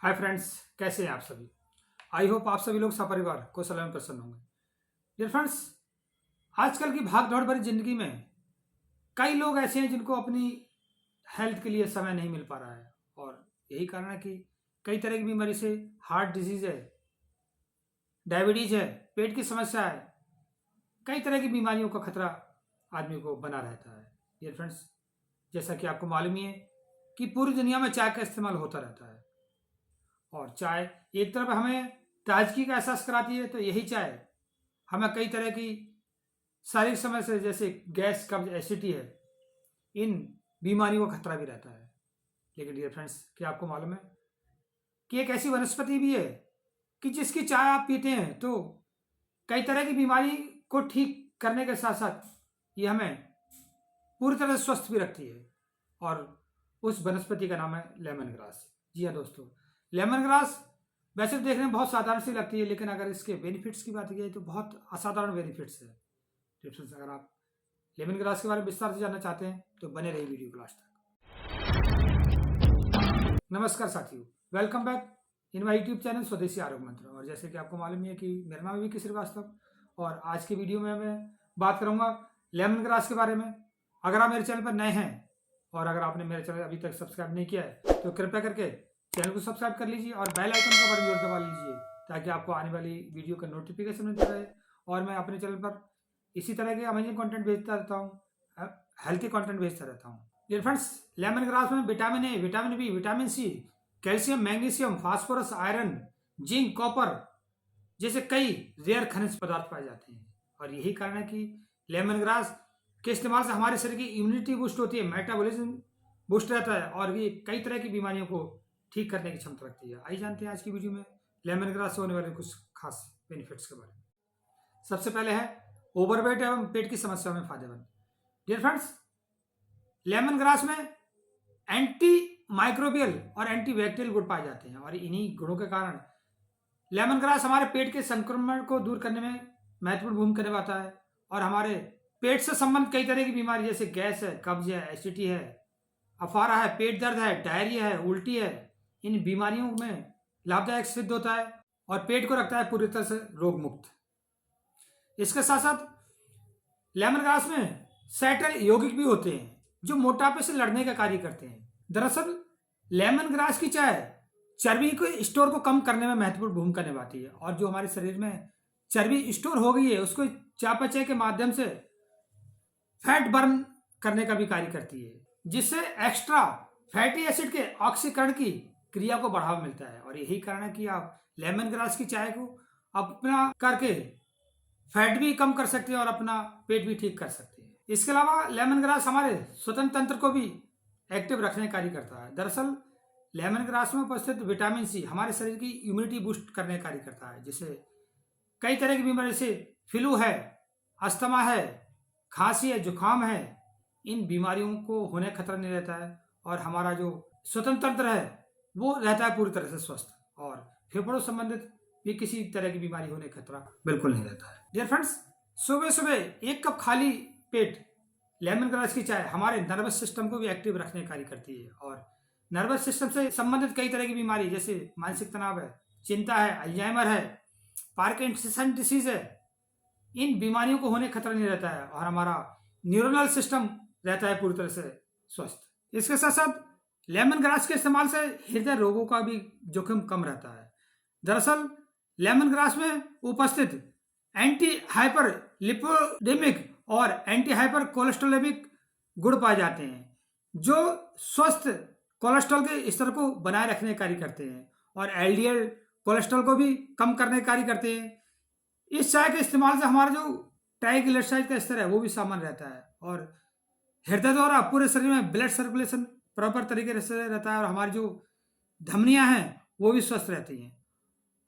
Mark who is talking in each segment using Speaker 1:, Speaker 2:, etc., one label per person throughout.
Speaker 1: Hi friends, कैसे हैं आप सभी। आई होप आप सभी लोग सपरिवार कुशल एवं प्रसन्न होंगे। डियर फ्रेंड्स, आजकल की भाग दौड़ भरी जिंदगी में कई लोग ऐसे हैं जिनको अपनी हेल्थ के लिए समय नहीं मिल पा रहा है, और यही कारण है कि कई तरह की बीमारी से हार्ट डिजीज है, डायबिटीज है, पेट की समस्या है, कई तरह की बीमारियों का खतरा आदमी को बना रहता है। डियर फ्रेंड्स, जैसा कि आपको मालूम ही है कि पूरी दुनिया में चाय का इस्तेमाल होता रहता है, और चाय एक तरफ हमें ताजगी का एहसास कराती है, तो यही चाय हमें कई तरह की शारीरिक समस्या जैसे गैस, कब्ज, एसिडिटी है, इन बीमारियों का खतरा भी रहता है। लेकिन डियर फ्रेंड्स, क्या आपको मालूम है कि एक ऐसी वनस्पति भी है कि जिसकी चाय आप पीते हैं तो कई तरह की बीमारी को ठीक करने के साथ साथ ये हमें पूरी तरह से स्वस्थ भी रखती है, और उस वनस्पति का नाम है लेमन ग्रास। जी हाँ दोस्तों, लेमन ग्रास वैसे तो देखने में बहुत साधारण सी लगती है, लेकिन अगर इसके बेनिफिट्स की बात की जाए तो बहुत असाधारण बेनिफिट्स है। फ्रेंड्स, अगर आप लेमन ग्रास के बारे में विस्तार से जानना चाहते हैं तो बने रहिए वीडियो को लास्ट तक। नमस्कार साथियों, welcome back in my YouTube channel स्वदेशी आरोग्य मंत्र। और जैसे कि आपको मालूम है कि मेरा नाम है विकी श्रीवास्तव, और आज की वीडियो में मैं बात करूंगा लेमन ग्रास के बारे में। अगर आप मेरे चैनल पर नए हैं और अगर आपने मेरे चैनल अभी तक सब्सक्राइब नहीं किया है तो कृपया करके चैनल को सब्सक्राइब कर लीजिए और बेल आइकन का बटन जरूर दबा लीजिए, ताकि आपको आने वाली वीडियो का नोटिफिकेशन मिलता रहे। और मैं अपने चैनल पर इसी तरह के अमेजिंग कंटेंट भेजता रहता हूँ, हेल्थी कंटेंट भेजता रहता हूँ। डियर फ्रेंड्स, लेमन ग्रास में vitamin A, vitamin B, vitamin C, calcium, magnesium, phosphorus, iron, zinc, copper जैसे कई रेयर खनिज पदार्थ पाए जाते हैं। और यही कारण है कि लेमन ग्रास के इस्तेमाल से हमारे शरीर की इम्यूनिटी बूस्ट होती है, मेटाबॉलिज्म बूस्ट रहता है, और ये कई तरह की बीमारियों को ठीक करने की क्षमता रखती है। आइए जानते हैं आज की वीडियो में लेमन ग्रास से होने वाले कुछ खास बेनिफिट्स के बारे में। सबसे पहले है ओवरवेट एवं पेट की समस्याओं में फायदेमंद। डियर फ्रेंड्स, लेमन ग्रास में एंटी माइक्रोबियल और एंटी बैक्टीरियल गुण पाए जाते हैं, और इन्हीं गुणों के कारण लेमन ग्रास हमारे पेट के संक्रमण को दूर करने में महत्वपूर्ण भूमिका निभाता है, और हमारे पेट से संबंधित कई तरह की बीमारी जैसे गैस है, कब्ज है, एसिडिटी है, अफारा है, पेट दर्द है, डायरिया है, उल्टी है, इन बीमारियों में लाभदायक सिद्ध होता है और पेट को रखता है पूरी तरह से रोग मुक्त। इसके साथ साथ लेमन ग्रास में सेट्रल यौगिक भी होते हैं जो मोटापे से लड़ने का कार्य करते हैं। दरअसल लेमन ग्रास की चाय चर्बी को स्टोर को कम करने में महत्वपूर्ण भूमिका निभाती है, और जो हमारे शरीर में चर्बी स्टोर हो गई है उसको चयापचय के माध्यम से फैट बर्न करने का भी कार्य करती है, जिससे एक्स्ट्रा फैटी एसिड के ऑक्सीकरण की क्रिया को बढ़ावा मिलता है। और यही कारण है कि आप लेमन ग्रास की चाय को अपना करके फैट भी कम कर सकते हैं और अपना पेट भी ठीक कर सकते हैं। इसके अलावा लेमन ग्रास हमारे श्वसन तंत्र को भी एक्टिव रखने का कार्य करता है। दरअसल लेमन ग्रास में उपस्थित विटामिन सी हमारे शरीर की इम्यूनिटी बूस्ट करने का कार्य करता है, जिससे कई तरह की बीमारी जैसे फ्लू है, अस्थमा है, खांसी है, जुकाम है, इन बीमारियों को होने खतरा नहीं रहता है, और हमारा जो श्वसन तंत्र है वो रहता है पूरी तरह से स्वस्थ, और फेफड़ों संबंधित भी किसी तरह की बीमारी होने का खतरा बिल्कुल नहीं रहता है। डियर फ्रेंड्स, सुबह सुबह एक कप खाली पेट लेमन ग्रास की चाय हमारे नर्वस सिस्टम को भी एक्टिव रखने का कार्य करती है, और नर्वस सिस्टम से संबंधित कई तरह की बीमारी जैसे मानसिक तनाव है, चिंता है, अल्जाइमर है, पार्किंसन डिसीज है, इन बीमारियों को होने खतरा नहीं रहता है, और हमारा न्यूरोनल सिस्टम रहता है पूरी तरह से स्वस्थ। इसके साथ साथ लेमन ग्रास के इस्तेमाल से हृदय रोगों का भी जोखिम कम रहता है। दरअसल लेमन ग्रास में उपस्थित एंटी हाइपर लिपोडेमिक और एंटी हाइपर कोलेस्ट्रोलेमिक गुण पाए जाते हैं, जो स्वस्थ कोलेस्ट्रॉल के स्तर को बनाए रखने का कार्य करते हैं, और एलडीएल कोलेस्ट्रॉल को भी कम करने का कार्य करते हैं। इस चाय के इस्तेमाल से हमारा जो ट्राइग्लिसराइड का स्तर है वो भी सामान्य रहता है, और हृदय द्वारा पूरे शरीर में ब्लड सर्कुलेशन प्रॉपर तरीके से रहता है, और हमारी जो धमनियां हैं वो भी स्वस्थ रहती हैं।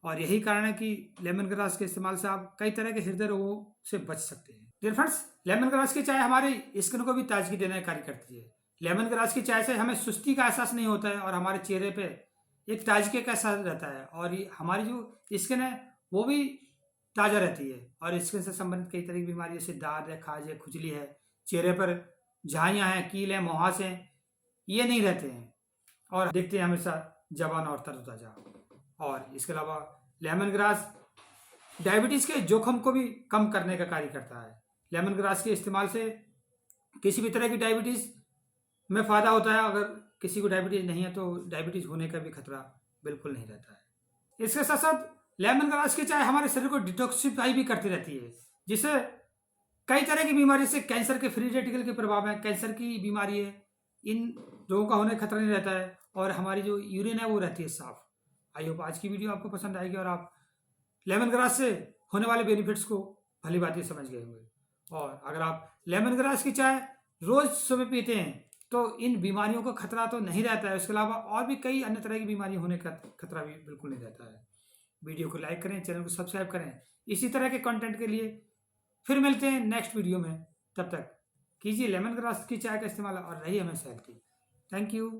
Speaker 1: और यही कारण है कि लेमन ग्रास के इस्तेमाल से आप कई तरह के हृदय रोगों से बच सकते हैं। डियर फ्रेंड्स, लेमन ग्रास की चाय हमारे स्किन को भी ताजगी देने का कार्य करती है। लेमन ग्रास की चाय से हमें सुस्ती का एहसास नहीं होता है, और हमारे चेहरे पे एक ताजगी का एहसास रहता है, और हमारी जो स्किन है वो भी ताज़ा रहती है, और स्किन से संबंधित कई तरह की बीमारी जैसे दाद है, खाज है, खुजली है, चेहरे पर झाइयाँ हैं, कील है, मुहासे हैं, ये नहीं रहते हैं, और देखते हैं हमेशा जवान और तरोताजा। और इसके अलावा लेमन ग्रास डायबिटीज़ के जोखिम को भी कम करने का कार्य करता है। लेमन ग्रास के इस्तेमाल से किसी भी तरह की डायबिटीज़ में फ़ायदा होता है। अगर किसी को डायबिटीज़ नहीं है तो डायबिटीज़ होने का भी खतरा बिल्कुल नहीं रहता है। इसके साथ साथ लेमन ग्रास की चाय हमारे शरीर को डिटॉक्सिफाई भी करती रहती है, जिससे कई तरह की बीमारी से कैंसर के फ्री रेडिकल के प्रभाव में कैंसर की बीमारी है इन लोगों का होने का खतरा नहीं रहता है, और हमारी जो यूरिन है वो रहती है साफ। आई होप आज की वीडियो आपको पसंद आएगी और आप लेमन ग्रास से होने वाले बेनिफिट्स को भली भांति समझ गए होंगे। और अगर आप लेमन ग्रास की चाय रोज सुबह पीते हैं तो इन बीमारियों का खतरा तो नहीं रहता है, उसके अलावा और भी कई अन्य तरह की बीमारी होने का खतरा भी बिल्कुल नहीं रहता है। वीडियो को लाइक करें, चैनल को सब्सक्राइब करें इसी तरह के कंटेंट के लिए। फिर मिलते हैं नेक्स्ट वीडियो में, तब तक कीजिए लेमन ग्रास की चाय का इस्तेमाल और रहिए हमेशा हेल्थी। Thank you.